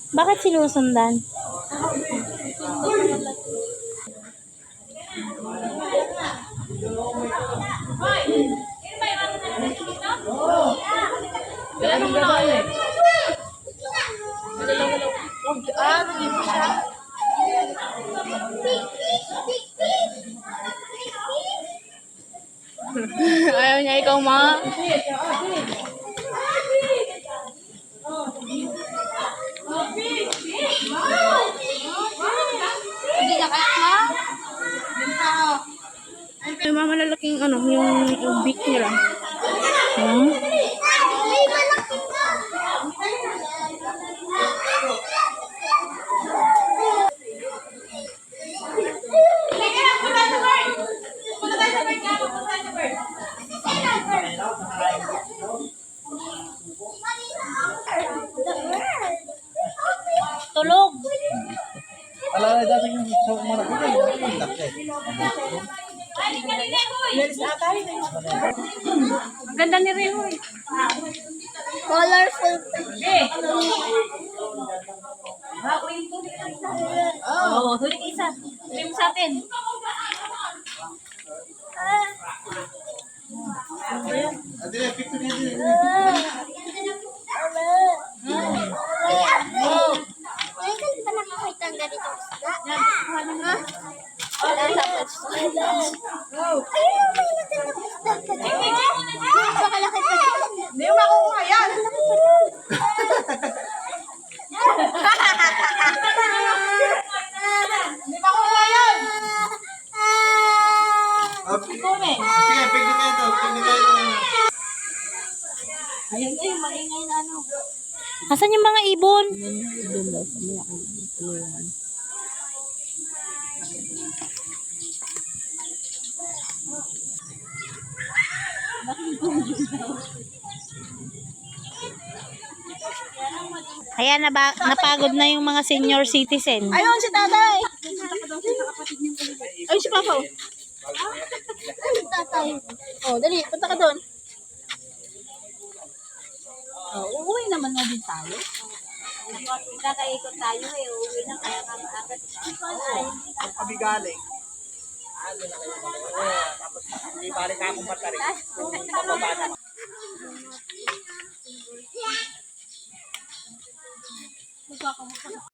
Bakit sinusundan? Ayaw niya ikaw, ma. Hindi na kaya, ma. Yung mga malalaking yung beak nila. Tulog. Alala dati yung sa mga Ang ganda ni Reho eh. Colorful. Oo, huling isa. Huling sa atin. Adile, picture niya din. Ay, kasi ba nakakita ang ganitong isda? Wala sa pwesto. Ayun, may magandang isda ka dyan. Napakalaki pa dyan. Hindi mo makukuha yan. Hindi makukuha yan. Sige, picture kayo ito. Picture kayo ito. Ayan na yung maingay na ano. Asan yung mga ibon? Ayan, napagod na yung mga senior citizen. Ayun si tatay. Ayun si papa. Ay, tatay. Oh, dali, punta ka doon. Oh, uuwi naman na din tayo. Kakaikot tayo eh. Uuwi na kaya agad. Pabigaling. Tapos hindi balik akong batari. Pababa na. Magkakamusta na